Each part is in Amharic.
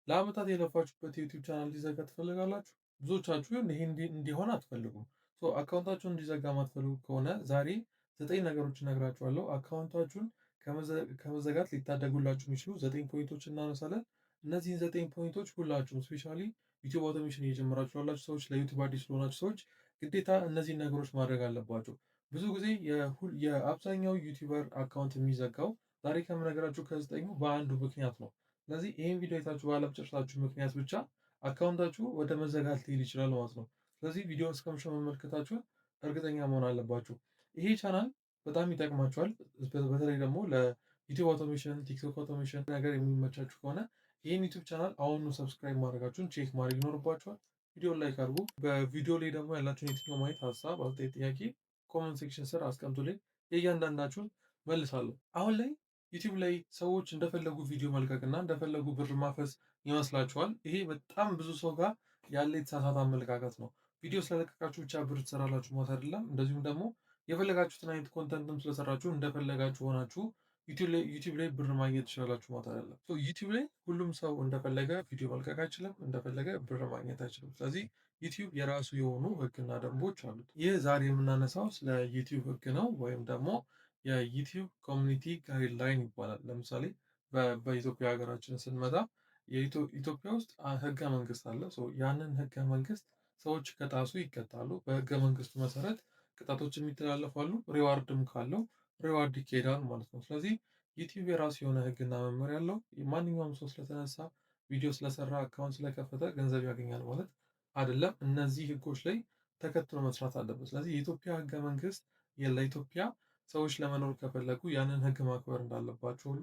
ለአመታት የለፋችሁበት የዩቲዩብ ቻናል እንዲዘጋ ትፈልጋላችሁ? ብዙዎቻችሁ ይሄ እንዲሆን አትፈልጉም። አካውንታችሁን እንዲዘጋ ማትፈልጉ ከሆነ ዛሬ 9 ነገሮችን እነግራችኋለሁ። አካውንታችሁን ከመዘጋት ሊታደጉላችሁ የሚችሉ 9 ፖይንቶችን እናነሳለን። እነዚህን 9 ፖይንቶች ሁላችሁም ስፔሻሊ ዩቲዩብ አውቶሜሽን እየጀመራችሁ ያላችሁ ሰዎች፣ ለዩቲዩብ አዲስ ለሆናችሁ ሰዎች ግዴታ እነዚህን ነገሮች ማድረግ አለባቸው። ብዙ ጊዜ የአብዛኛው ዩቲዩበር አካውንት የሚዘጋው ዛሬ ከምነግራችሁ ከ9ኙ በአንዱ ምክንያት ነው። ስለዚህ ይህን ቪዲዮ አይታችሁ ባለመጨረሳችሁ ምክንያት ብቻ አካውንታችሁ ወደ መዘጋት ሊሄድ ይችላል ማለት ነው። ስለዚህ ቪዲዮ እስከመጨረሻው መመልከታችሁን እርግጠኛ መሆን አለባችሁ። ይሄ ቻናል በጣም ይጠቅማችኋል። በተለይ ደግሞ ለዩቲዩብ አውቶሜሽን፣ ቲክቶክ አውቶሜሽን ነገር የሚመቻችሁ ከሆነ ይህን ዩቲዩብ ቻናል አሁኑ ሰብስክራይብ ማድረጋችሁን ቼክ ማድረግ ይኖርባችኋል። ቪዲዮ ላይክ አድርጉ። በቪዲዮ ላይ ደግሞ ያላችሁን የትኛው ማየት ሀሳብ፣ አስተያየት፣ ጥያቄ ኮመንት ሴክሽን ስር አስቀምጡልኝ። የእያንዳንዳችሁን መልሳለሁ። አሁን ላይ ዩቲዩብ ላይ ሰዎች እንደፈለጉ ቪዲዮ መልቀቅና እንደፈለጉ ብር ማፈስ ይመስላችኋል? ይሄ በጣም ብዙ ሰው ጋር ያለ የተሳሳተ አመለካከት ነው። ቪዲዮ ስለለቀቃችሁ ብቻ ብር ትሰራላችሁ ማለት አይደለም። እንደዚሁም ደግሞ የፈለጋችሁትን አይነት ኮንተንትም ስለሰራችሁ እንደፈለጋችሁ ሆናችሁ ዩቲዩብ ላይ ብር ማግኘት ትችላላችሁ ማለት አይደለም። ዩቲዩብ ላይ ሁሉም ሰው እንደፈለገ ቪዲዮ መልቀቅ አይችልም፣ እንደፈለገ ብር ማግኘት አይችልም። ስለዚህ ዩቲዩብ የራሱ የሆኑ ህግና ደንቦች አሉት። ይህ ዛሬ የምናነሳው ስለ ዩቲዩብ ህግ ነው፣ ወይም ደግሞ የዩቲዩብ ኮሚኒቲ ጋይድላይን ይባላል። ለምሳሌ በኢትዮጵያ ሀገራችን ስንመጣ ኢትዮጵያ ውስጥ ህገ መንግስት አለ። ያንን ህገ መንግስት ሰዎች ከጣሱ ይቀጣሉ። በህገ መንግስቱ መሰረት ቅጣቶች የሚተላለፋሉ። ሪዋርድም ካለው ሪዋርድ ይካሄዳል ማለት ነው። ስለዚህ ዩቲዩብ የራሱ የሆነ ህግና መመሪያ አለው። ማንኛውም ሰው ስለተነሳ ቪዲዮ ስለሰራ አካውንት ስለከፈተ ገንዘብ ያገኛል ማለት አይደለም። እነዚህ ህጎች ላይ ተከትሎ መስራት አለበት። ስለዚህ የኢትዮጵያ ህገ መንግስት ለኢትዮጵያ ሰዎች ለመኖር ከፈለጉ ያንን ህግ ማክበር እንዳለባቸው ሁሉ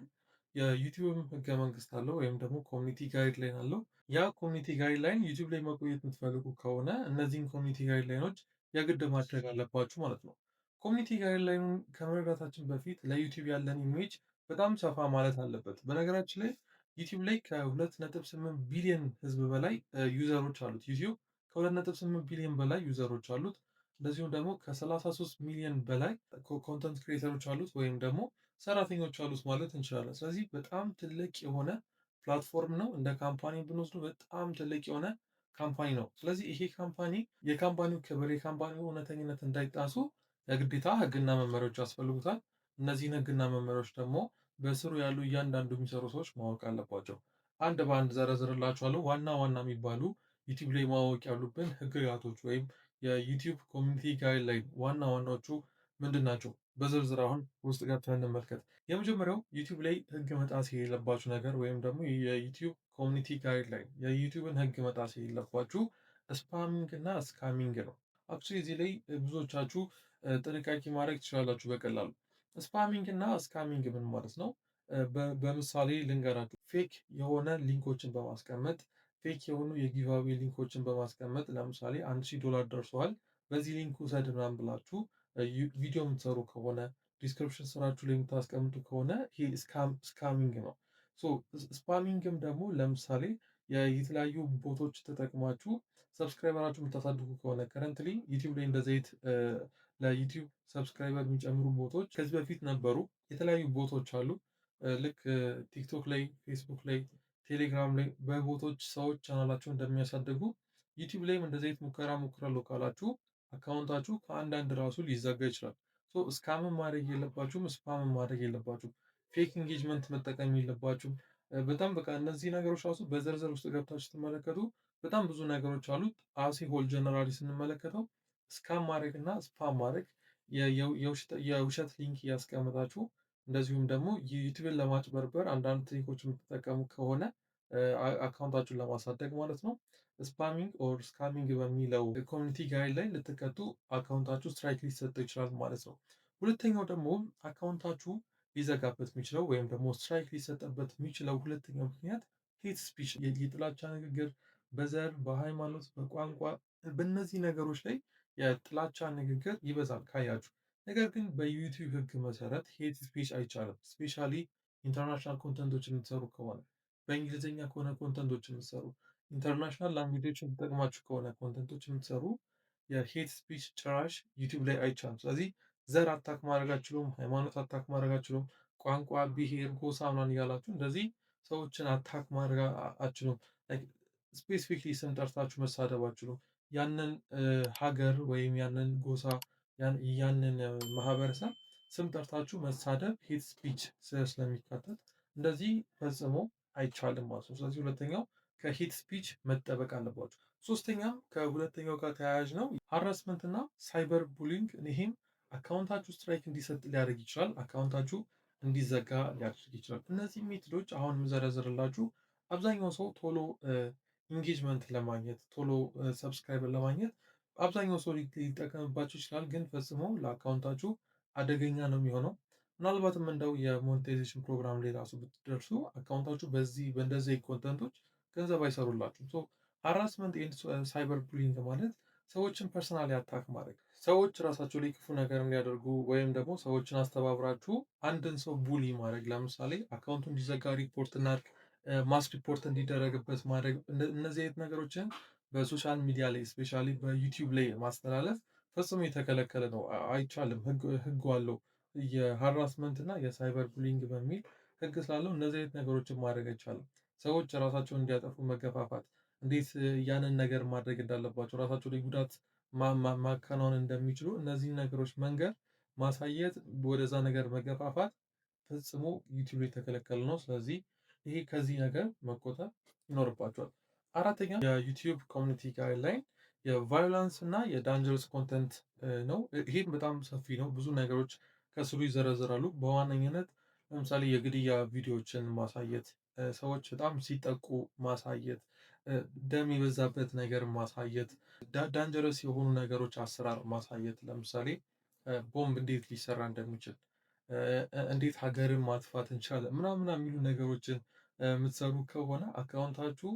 የዩቲዩብም ህገ መንግስት አለው፣ ወይም ደግሞ ኮሚኒቲ ጋይድላይን አለው። ያ ኮሚኒቲ ጋይድላይን ዩቲዩብ ላይ መቆየት የምትፈልጉ ከሆነ እነዚህን ኮሚኒቲ ጋይድላይኖች የግድ ማድረግ አለባችሁ ማለት ነው። ኮሚኒቲ ጋይድላይኑን ከመረዳታችን በፊት ለዩቲዩብ ያለን ኢሜጅ በጣም ሰፋ ማለት አለበት። በነገራችን ላይ ዩቲዩብ ላይ ከ2.8 ቢሊዮን ህዝብ በላይ ዩዘሮች አሉት። ዩቲዩብ ከ2.8 ቢሊዮን በላይ ዩዘሮች አሉት። እንደዚሁም ደግሞ ከ33 ሚሊዮን በላይ ኮንተንት ክሬተሮች አሉት፣ ወይም ደግሞ ሰራተኞች አሉት ማለት እንችላለን። ስለዚህ በጣም ትልቅ የሆነ ፕላትፎርም ነው። እንደ ካምፓኒ ብንወስዱ በጣም ትልቅ የሆነ ካምፓኒ ነው። ስለዚህ ይሄ ካምፓኒ የካምፓኒው ክብር፣ የካምፓኒው እውነተኝነት እንዳይጣሱ የግዴታ ህግና መመሪያዎች ያስፈልጉታል። እነዚህን ህግና መመሪያዎች ደግሞ በስሩ ያሉ እያንዳንዱ የሚሰሩ ሰዎች ማወቅ አለባቸው። አንድ በአንድ ዘረዝርላችኋለሁ። ዋና ዋና የሚባሉ ዩቲዩብ ላይ ማወቅ ያሉብን ህግጋቶች ወይም የዩቲዩብ ኮሚኒቲ ጋይድላይን ዋና ዋናዎቹ ምንድን ናቸው? በዝርዝር አሁን ውስጥ ገብተን እንመልከት። የመጀመሪያው ዩቲዩብ ላይ ህግ መጣስ የሌለባችሁ ነገር ወይም ደግሞ የዩቲዩብ ኮሚኒቲ ጋይድላይን የዩቲዩብን ህግ መጣስ የሌለባችሁ ስፓሚንግ እና ስካሚንግ ነው። አክቹዋሊ እዚህ ላይ ብዙዎቻችሁ ጥንቃቄ ማድረግ ትችላላችሁ በቀላሉ። ስፓሚንግ እና ስካሚንግ ምን ማለት ነው? በምሳሌ ልንገራችሁ። ፌክ የሆነ ሊንኮችን በማስቀመጥ ፌክ የሆኑ የጊቫዌ ሊንኮችን በማስቀመጥ ለምሳሌ $1000 ደርሰዋል በዚህ ሊንክ ውሰድ ምናምን ብላችሁ ቪዲዮ የምትሰሩ ከሆነ ዲስክሪፕሽን ስራችሁ ላይ የምታስቀምጡ ከሆነ ይሄ ስካሚንግ ነው። ስፓሚንግም ደግሞ ለምሳሌ የተለያዩ ቦቶች ተጠቅማችሁ ሰብስክራይበራችሁ የምታሳድጉ ከሆነ ከረንትሊ ዩቲዩብ ላይ እንደ ዘይት ለዩቲዩብ ሰብስክራይበር የሚጨምሩ ቦቶች ከዚህ በፊት ነበሩ። የተለያዩ ቦቶች አሉ። ልክ ቲክቶክ ላይ፣ ፌስቡክ ላይ፣ ቴሌግራም ላይ በቦቶች ሰዎች ቻናላቸው እንደሚያሳድጉ ዩቲዩብ ላይም እንደ ዘይት ሙከራ ሞክራለሁ ካላችሁ አካውንታችሁ ከአንዳንድ ራሱ ሊዘጋ ይችላል። ስካምም ማድረግ የለባችሁም፣ ስፓምም ማድረግ የለባችሁም። ፌክ ኢንጌጅመንት መጠቀም የለባችሁም። በጣም በቃ እነዚህ ነገሮች ራሱ በዝርዝር ውስጥ ገብታችሁ ስትመለከቱ በጣም ብዙ ነገሮች አሉት። አሴ ሆል ጀነራሊ ስንመለከተው ስካም ማድረግ እና ስፓም ማድረግ የውሸት ሊንክ እያስቀመጣችሁ እንደዚሁም ደግሞ ዩቲዩብን ለማጭበርበር አንዳንድ ትሪኮች የምትጠቀሙ ከሆነ አካውንታችሁን ለማሳደግ ማለት ነው ስፓሚንግ ኦር ስካሚንግ በሚለው ኮሚኒቲ ጋይድ ላይ ልትቀጡ አካውንታችሁ ስትራይክ ሊሰጠው ይችላል ማለት ነው። ሁለተኛው ደግሞ አካውንታችሁ ሊዘጋበት የሚችለው ወይም ደግሞ ስትራይክ ሊሰጠበት የሚችለው ሁለተኛው ምክንያት ሄት ስፒች፣ የጥላቻ ንግግር በዘር፣ በሃይማኖት፣ በቋንቋ በእነዚህ ነገሮች ላይ የጥላቻ ንግግር ይበዛል ካያችሁ። ነገር ግን በዩቲዩብ ህግ መሰረት ሄት ስፒች አይቻልም። ስፔሻሊ ኢንተርናሽናል ኮንተንቶች የምትሰሩ ከሆነ በእንግሊዝኛ ከሆነ ኮንተንቶች የምትሰሩ ኢንተርናሽናል ላንጉጆችን ተጠቅማችሁ ከሆነ ኮንተንቶች የምትሰሩ የሄት ስፒች ጭራሽ ዩቲዩብ ላይ አይቻልም። ስለዚህ ዘር አታክ ማድረግ አትችሉም፣ ሃይማኖት አታክ ማድረግ አትችሉም፣ ቋንቋ፣ ብሔር፣ ጎሳ ምናምን እያላችሁ እንደዚህ ሰዎችን አታክ ማድረግ አትችሉም። ላይክ ስፔሲፊክሊ ስም ጠርታችሁ መሳደብ አትችሉም። ያንን ሀገር ወይም ያንን ጎሳ ያንን ማህበረሰብ ስም ጠርታችሁ መሳደብ ሄት ስፒች ስለሚካተት እንደዚህ ፈጽሞ አይቻልም ማለት ነው። ስለዚህ ሁለተኛው ከሄት ስፒች መጠበቅ አለባችሁ። ሶስተኛ ከሁለተኛው ጋር ተያያዥ ነው ሃራስመንት እና ሳይበር ቡሊንግ። ይሄም አካውንታችሁ ስትራይክ እንዲሰጥ ሊያደርግ ይችላል። አካውንታችሁ እንዲዘጋ ሊያደርግ ይችላል። እነዚህ ሜትዶች አሁን የምዘረዝርላችሁ አብዛኛው ሰው ቶሎ ኢንጌጅመንት ለማግኘት ቶሎ ሰብስክራይበር ለማግኘት አብዛኛው ሰው ሊጠቀምባቸው ይችላል። ግን ፈጽሞ ለአካውንታችሁ አደገኛ ነው የሚሆነው። ምናልባትም እንደው የሞኔታይዜሽን ፕሮግራም ላይ ራሱ ብትደርሱ አካውንታችሁ በእንደዚህ ኮንተንቶች ገንዘብ አይሰሩላችሁም። ሶ ሃራስመንት ኤንድ ሳይበር ቡሊንግ ማለት ሰዎችን ፐርሰናሊ አታክ ማድረግ፣ ሰዎች ራሳቸው ላይ ክፉ ነገር እንዲያደርጉ ወይም ደግሞ ሰዎችን አስተባብራችሁ አንድን ሰው ቡሊ ማድረግ። ለምሳሌ አካውንቱ እንዲዘጋ ሪፖርት እናድርግ፣ ማስ ሪፖርት እንዲደረግበት ማድረግ። እነዚህ አይነት ነገሮችን በሶሻል ሚዲያ ላይ ስፔሻሊ በዩቲዩብ ላይ ማስተላለፍ ፈጽሞ የተከለከለ ነው። አይቻልም። ህግ አለው። የሃራስመንት እና የሳይበር ቡሊንግ በሚል ህግ ስላለው እነዚህ አይነት ነገሮችን ማድረግ አይቻልም። ሰዎች ራሳቸውን እንዲያጠፉ መገፋፋት፣ እንዴት ያንን ነገር ማድረግ እንዳለባቸው፣ ራሳቸው ላይ ጉዳት ማከናወን እንደሚችሉ እነዚህን ነገሮች መንገር፣ ማሳየት፣ ወደዛ ነገር መገፋፋት ፈጽሞ ዩቲዩብ ላይ የተከለከለ ነው። ስለዚህ ይሄ ከዚህ ነገር መቆጠብ ይኖርባቸዋል። አራተኛ የዩቲዩብ ኮሚኒቲ ጋይድላይን የቫዮላንስ እና የዳንጀረስ ኮንተንት ነው። ይሄም በጣም ሰፊ ነው። ብዙ ነገሮች ከስሩ ይዘረዝራሉ። በዋነኝነት ለምሳሌ የግድያ ቪዲዮዎችን ማሳየት፣ ሰዎች በጣም ሲጠቁ ማሳየት፣ ደም የበዛበት ነገር ማሳየት፣ ዳንጀረስ የሆኑ ነገሮች አሰራር ማሳየት። ለምሳሌ ቦምብ እንዴት ሊሰራ እንደሚችል፣ እንዴት ሀገርን ማጥፋት እንችላለን ምናምን የሚሉ ነገሮችን የምትሰሩ ከሆነ አካውንታችሁ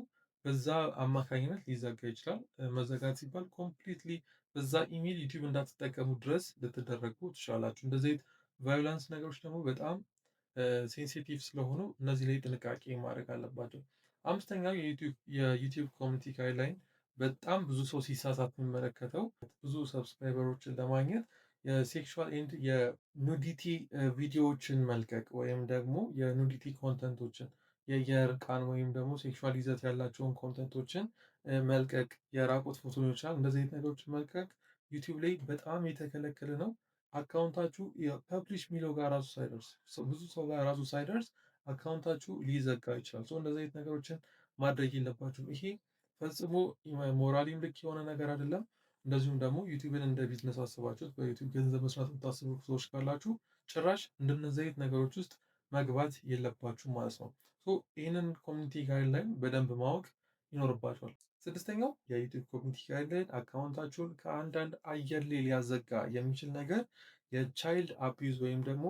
በዛ አማካኝነት ሊዘጋ ይችላል። መዘጋት ሲባል ኮምፕሊትሊ በዛ ኢሜል ዩቲዩብ እንዳትጠቀሙ ድረስ ልትደረጉ ትችላላችሁ። እንደዚህ አይነት ቫዮላንስ ነገሮች ደግሞ በጣም ሴንሲቲቭ ስለሆኑ እነዚህ ላይ ጥንቃቄ ማድረግ አለባቸው። አምስተኛው የዩቲዩብ ኮሚኒቲ ጋይድላይን በጣም ብዙ ሰው ሲሳሳት የሚመለከተው ብዙ ሰብስክራይበሮችን ለማግኘት የሴክሹዋል ኤንድ የኑዲቲ ቪዲዮዎችን መልቀቅ ወይም ደግሞ የኑዲቲ ኮንተንቶችን የእርቃን ወይም ደግሞ ሴክሹዋል ይዘት ያላቸውን ኮንተንቶችን መልቀቅ፣ የራቁት ፎቶ ሊሆን ይችላል። እንደዚህ አይነት ነገሮችን መልቀቅ ዩቲዩብ ላይ በጣም የተከለከለ ነው። አካውንታችሁ ፐብሊሽ የሚለው ጋር ራሱ ሳይደርስ ብዙ ሰው ጋር ራሱ ሳይደርስ አካውንታችሁ ሊዘጋ ይችላል። እንደዚህ አይነት ነገሮችን ማድረግ የለባችሁም። ይሄ ፈጽሞ ሞራሊም ልክ የሆነ ነገር አይደለም። እንደዚሁም ደግሞ ዩቲዩብን እንደ ቢዝነስ አስባችሁት በዩቲዩብ ገንዘብ መስራት የምታስቡ ሰዎች ካላችሁ ጭራሽ እንደነዚህ አይነት ነገሮች ውስጥ መግባት የለባችሁም ማለት ነው። ይህንን ኮሚኒቲ ጋይድላይን በደንብ ማወቅ ይኖርባችኋል። ስድስተኛው የዩቲዩብ ኮሚኒቲ ጋይድላይን አካውንታችሁን ከአንዳንድ አየር ላይ ሊያዘጋ የሚችል ነገር የቻይልድ አቢዩዝ ወይም ደግሞ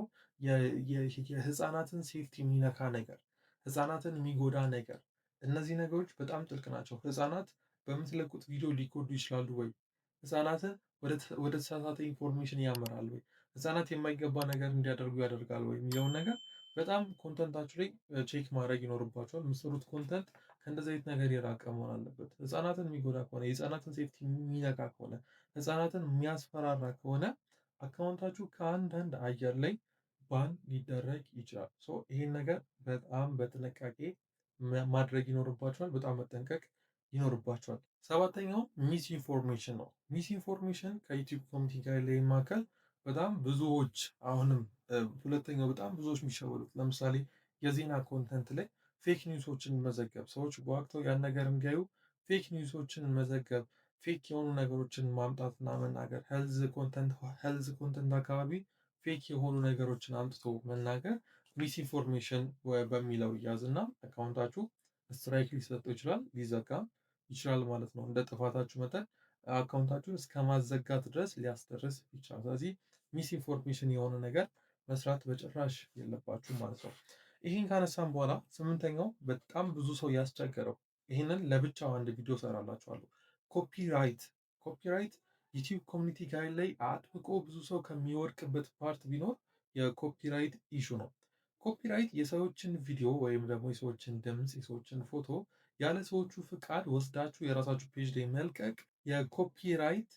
የህፃናትን ሴፍቲ የሚነካ ነገር፣ ህፃናትን የሚጎዳ ነገር። እነዚህ ነገሮች በጣም ጥልቅ ናቸው። ህፃናት በምትለቁት ቪዲዮ ሊጎዱ ይችላሉ ወይ? ህፃናትን ወደ ተሳሳተ ኢንፎርሜሽን ያመራል ወይ? ህፃናት የማይገባ ነገር እንዲያደርጉ ያደርጋል ወይ የሚለውን ነገር በጣም ኮንተንታችሁ ላይ ቼክ ማድረግ ይኖርባቸዋል። የምትሰሩት ኮንተንት ከእንደዚህ አይነት ነገር የራቀ መሆን አለበት። ህፃናትን የሚጎዳ ከሆነ፣ የህፃናትን ሴፍቲ የሚነካ ከሆነ፣ ህፃናትን የሚያስፈራራ ከሆነ አካውንታችሁ ከአንዳንድ አየር ላይ ባን ሊደረግ ይችላል። ይህን ነገር በጣም በጥንቃቄ ማድረግ ይኖርባቸዋል። በጣም መጠንቀቅ ይኖርባቸዋል። ሰባተኛው ሚስ ኢንፎርሜሽን ነው። ሚስ ኢንፎርሜሽን ከዩቲዩብ ኮሚኒቲ ጋር ላይ መካከል በጣም ብዙዎች አሁንም ሁለተኛው በጣም ብዙዎች የሚሸወዱት ለምሳሌ የዜና ኮንተንት ላይ ፌክ ኒውሶችን መዘገብ፣ ሰዎች ጓግተው ያን ነገር እንዲያዩ ፌክ ኒውሶችን መዘገብ፣ ፌክ የሆኑ ነገሮችን ማምጣትና መናገር፣ ሄልዝ ኮንተንት አካባቢ ፌክ የሆኑ ነገሮችን አምጥቶ መናገር ሚስ ኢንፎርሜሽን በሚለው ይያዝና አካውንታችሁ ስትራይክ ሊሰጠው ይችላል፣ ሊዘጋም ይችላል ማለት ነው። እንደ ጥፋታችሁ መጠን አካውንታችሁን እስከ ማዘጋት ድረስ ሊያስደርስ ይችላል። ስለዚህ ሚስ ኢንፎርሜሽን የሆነ ነገር መስራት በጭራሽ የለባችሁ ማለት ነው። ይህን ካነሳም በኋላ ስምንተኛው በጣም ብዙ ሰው ያስቸገረው፣ ይህንን ለብቻው አንድ ቪዲዮ ሰራላችኋለሁ። ኮፒራይት ዩቲዩብ ኮሚኒቲ ጋይድ ላይ አጥብቆ ብዙ ሰው ከሚወድቅበት ፓርት ቢኖር የኮፒራይት ኢሹ ነው። ኮፒራይት የሰዎችን ቪዲዮ ወይም ደግሞ የሰዎችን ድምፅ፣ የሰዎችን ፎቶ ያለ ሰዎቹ ፍቃድ ወስዳችሁ የራሳችሁ ፔጅ ላይ መልቀቅ የኮፒራይት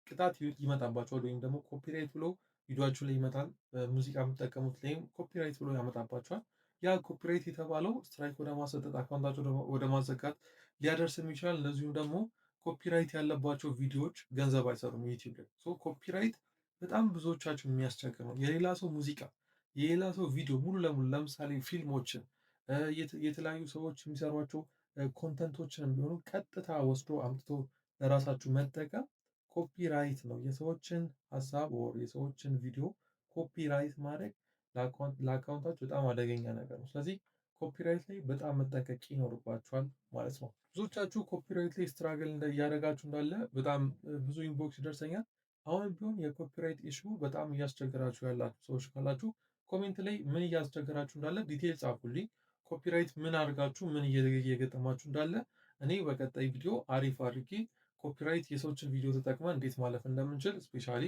ቅጣት ይመጣባቸዋል። ወይም ደግሞ ኮፒራይት ብሎ ቪዲዮችሁ ላይ ይመጣል። ሙዚቃ የምትጠቀሙት ላይም ኮፒራይት ብሎ ያመጣባቸዋል። ያ ኮፒራይት የተባለው ስትራይክ ወደ ማሰጠት አካውንታቸው ወደ ማዘጋት ሊያደርስም ይችላል። እንደዚሁም ደግሞ ኮፒራይት ያለባቸው ቪዲዮዎች ገንዘብ አይሰሩም ዩቲዩብ ላይ። ሶ ኮፒራይት በጣም ብዙዎቻችሁ የሚያስቸግር ነው። የሌላ ሰው ሙዚቃ፣ የሌላ ሰው ቪዲዮ ሙሉ ለሙሉ ለምሳሌ ፊልሞችን፣ የተለያዩ ሰዎች የሚሰሯቸው ኮንተንቶችንም ቢሆኑ ቀጥታ ወስዶ አምጥቶ ለራሳችሁ መጠቀም ኮፒራይት ነው። የሰዎችን ሀሳብ ወር የሰዎችን ቪዲዮ ኮፒራይት ማድረግ ለአካውንታችሁ በጣም አደገኛ ነገር ነው። ስለዚህ ኮፒራይት ላይ በጣም መጠንቀቅ ይኖርባችኋል ማለት ነው። ብዙዎቻችሁ ኮፒራይት ላይ ስትራግል እያደረጋችሁ እንዳለ በጣም ብዙ ኢንቦክስ ይደርሰኛል። አሁን ቢሆን የኮፒራይት ኢሹ በጣም እያስቸገራችሁ ያላችሁ ሰዎች ካላችሁ ኮሜንት ላይ ምን እያስቸገራችሁ እንዳለ ዲቴይል ጻፉልኝ። ኮፒራይት ምን አድርጋችሁ ምን እየገጠማችሁ እንዳለ እኔ በቀጣይ ቪዲዮ አሪፍ አድርጌ ኮፒራይት የሰዎችን ቪዲዮ ተጠቅመን እንዴት ማለፍ እንደምንችል ስፔሻሊ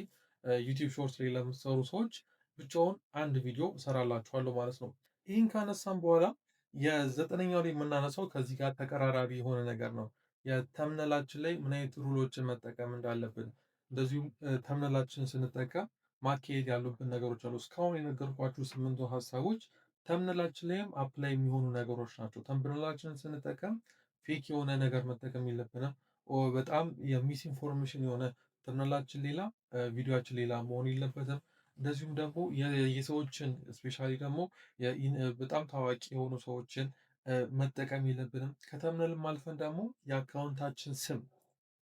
ዩቲዩብ ሾርት ላይ ለምትሰሩ ሰዎች ብቻውን አንድ ቪዲዮ እሰራላችኋለሁ ማለት ነው። ይህን ካነሳም በኋላ የዘጠነኛው ላይ የምናነሳው ከዚህ ጋር ተቀራራቢ የሆነ ነገር ነው። የተምነላችን ላይ ምን አይነት ሩሎችን መጠቀም እንዳለብን እንደዚሁም ተምነላችን ስንጠቀም ማካሄድ ያሉብን ነገሮች አሉ። እስካሁን የነገርኳችሁ ስምንቱ ሀሳቦች ተምነላችን ላይም አፕላይ የሚሆኑ ነገሮች ናቸው። ተምብነላችንን ስንጠቀም ፌክ የሆነ ነገር መጠቀም የለብንም። በጣም የሚስ ኢንፎርሜሽን የሆነ ተምነላችን ሌላ ቪዲዮችን ሌላ መሆን የለበትም። እንደዚሁም ደግሞ የሰዎችን ስፔሻሊ ደግሞ በጣም ታዋቂ የሆኑ ሰዎችን መጠቀም የለብንም። ከተምነልም አልፈን ደግሞ የአካውንታችን ስም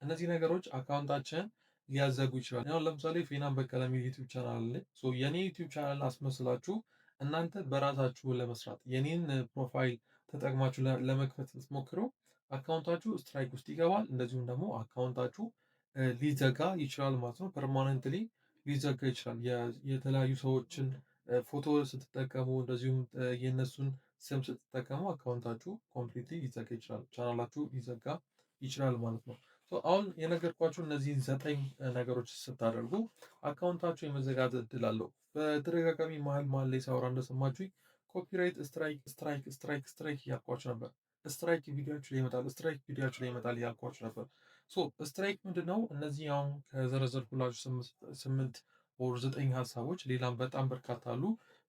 እነዚህ ነገሮች አካውንታችንን ሊያዘጉ ይችላል። አሁን ለምሳሌ ፌናን በቀለ የሚል ዩቲዩብ ቻናል አለ። የኔ ዩቲዩብ ቻናል አስመስላችሁ እናንተ በራሳችሁ ለመስራት የኔን ፕሮፋይል ተጠቅማችሁ ለመክፈት ስትሞክሩ አካውንታችሁ ስትራይክ ውስጥ ይገባል። እንደዚሁም ደግሞ አካውንታችሁ ሊዘጋ ይችላል ማለት ነው። ፐርማነንትሊ ሊዘጋ ይችላል። የተለያዩ ሰዎችን ፎቶ ስትጠቀሙ እንደዚሁም የእነሱን ስም ስትጠቀሙ አካውንታችሁ ኮምፕሊትሊ ሊዘጋ ይችላል፣ ቻናላችሁ ሊዘጋ ይችላል ማለት ነው። አሁን የነገርኳችሁ እነዚህን 9 ነገሮች ስታደርጉ አካውንታችሁ የመዘጋት እድል አለው። በተደጋጋሚ መሀል መሀል ላይ ሳወራ እንደሰማችሁኝ ኮፒራይት ስትራይክ እያልኳችሁ ነበር። ስትራይክ ቪዲዮችሁ ላይ ይመጣል፣ ስትራይክ ቪዲዮችሁ ላይ ይመጣል እያልኳችሁ ነበር። ስትራይክ ምንድን ነው? እነዚህ አሁን ከዘረዘርኩላችሁ 8 ወር 9 ሀሳቦች ሌላም በጣም በርካታ አሉ።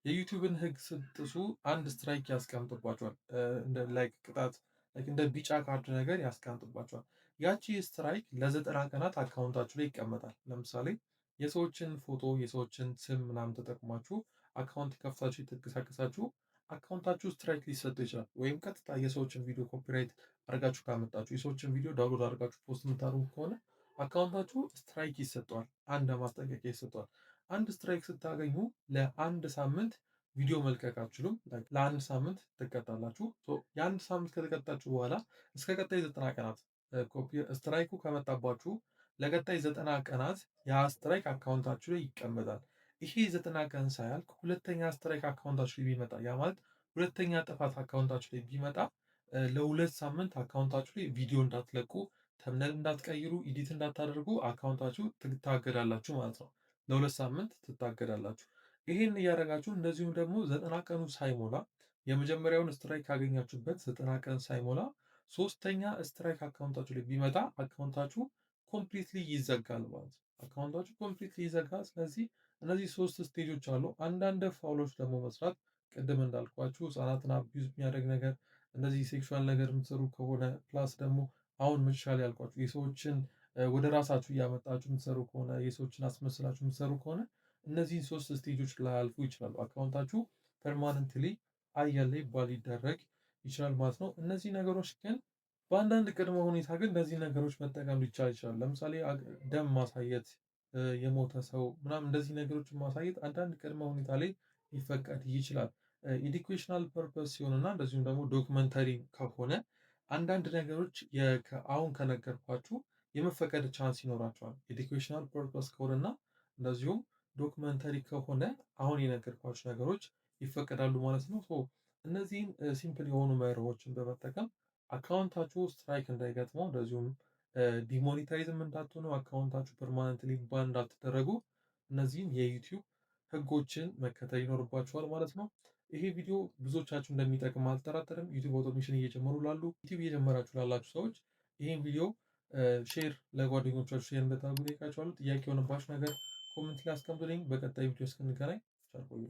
የዩቲዩብን ህግ ስትጥሱ አንድ ስትራይክ ያስቀምጥባቸዋል። እንደ ላይክ ቅጣት እንደ ቢጫ ካርድ ነገር ያስቀምጥባቸዋል። ያቺ ስትራይክ ለ90 ቀናት አካውንታችሁ ላይ ይቀመጣል። ለምሳሌ የሰዎችን ፎቶ የሰዎችን ስም ምናምን ተጠቅማችሁ አካውንት ከፍታችሁ የተንቀሳቀሳችሁ አካውንታችሁ ስትራይክ ሊሰጡ ይችላል። ወይም ቀጥታ የሰዎችን ቪዲዮ ኮፒራይት አድርጋችሁ ካመጣችሁ የሰዎችን ቪዲዮ ዳውንሎድ አድርጋችሁ ፖስት የምታደርጉ ከሆነ አካውንታችሁ ስትራይክ ይሰጠዋል። አንድ ማስጠንቀቂያ ይሰጠዋል። አንድ ስትራይክ ስታገኙ ለአንድ ሳምንት ቪዲዮ መልቀቅ አትችሉም። ለአንድ ሳምንት ትቀጣላችሁ። የአንድ ሳምንት ከተቀጣችሁ በኋላ እስከ ቀጣይ 90 ቀናት ስትራይኩ ከመጣባችሁ ለቀጣይ 90 ቀናት ያ ስትራይክ አካውንታችሁ ላይ ይቀመጣል። ይሄ 90 ቀን ሳያልቅ ሁለተኛ ስትራይክ አካውንታችሁ ላይ ቢመጣ ያ ማለት ሁለተኛ ጥፋት አካውንታችሁ ላይ ቢመጣ ለሁለት ሳምንት አካውንታችሁ ላይ ቪዲዮ እንዳትለቁ፣ ተምነል እንዳትቀይሩ፣ ኢዲት እንዳታደርጉ አካውንታችሁ ትታገዳላችሁ ማለት ነው። ለሁለት ሳምንት ትታገዳላችሁ። ይሄን እያደረጋችሁ እንደዚሁም ደግሞ 90 ቀኑ ሳይሞላ የመጀመሪያውን ስትራይክ ካገኛችሁበት 90 ቀን ሳይሞላ ሶስተኛ ስትራይክ አካውንታችሁ ላይ ቢመጣ አካውንታችሁ ኮምፕሊትሊ ይዘጋል ማለት ነው። አካውንታችሁ ኮምፕሊትሊ ይዘጋል። ስለዚህ እነዚህ 3 ስቴጆች አሉ። አንዳንድ ፋውሎች ደግሞ መስራት ቅድም እንዳልኳችሁ ህጻናትን አቢዩዝ የሚያደርግ ነገር እንደዚህ ሴክሹዋል ነገር የምትሰሩ ከሆነ ፕላስ ደግሞ አሁን መሻል ያልኳችሁ የሰዎችን ወደ ራሳችሁ እያመጣችሁ የምትሰሩ ከሆነ የሰዎችን አስመስላችሁ የምትሰሩ ከሆነ እነዚህን 3 ስቴጆች ላይ አልፉ ይችላሉ። አካውንታችሁ ፐርማነንትሊ አየር ላይ ሊደረግ ይችላል ማለት ነው። እነዚህ ነገሮች ግን በአንዳንድ ቅድመ ሁኔታ ግን እነዚህ ነገሮች መጠቀም ሊቻል ይችላል። ለምሳሌ ደም ማሳየት፣ የሞተ ሰው ምናምን እንደዚህ ነገሮችን ማሳየት አንዳንድ ቅድመ ሁኔታ ላይ ሊፈቀድ ይችላል። ኤዱኬሽናል ፐርፐስ ሲሆንና እንደዚሁም ደግሞ ዶክመንተሪ ከሆነ አንዳንድ ነገሮች አሁን ከነገርኳችሁ የመፈቀድ ቻንስ ይኖራቸዋል። ኤዱኬሽናል ፐርፐስ ከሆነና እንደዚሁም ዶክመንተሪ ከሆነ አሁን የነገርኳችሁ ነገሮች ይፈቀዳሉ ማለት ነው። እነዚህን ሲምፕል የሆኑ መርሆችን በመጠቀም አካውንታችሁ ስትራይክ እንዳይገጥመው እንደዚሁም ዲሞኒታይዝም እንዳትሆኑ አካውንታችሁ ፐርማነንትሊ ባን እንዳትደረጉ እነዚህን የዩቲዩብ ህጎችን መከተል ይኖርባችኋል ማለት ነው። ይሄ ቪዲዮ ብዙዎቻችሁ እንደሚጠቅም አልጠራጠርም። ዩቲዩብ አውቶሜሽን እየጀመሩ ላሉ ዩቲዩብ እየጀመራችሁ ላላችሁ ሰዎች ይህን ቪዲዮ ሼር ለጓደኞቻችሁ ሼር እንድታደርጉ ጠይቃችኋለሁ። ጥያቄ የሆነባችሁ ነገር ኮሜንት ላይ አስቀምጡልኝ። በቀጣይ ቪዲዮ እስክንገናኝ ቻው ቆዩ።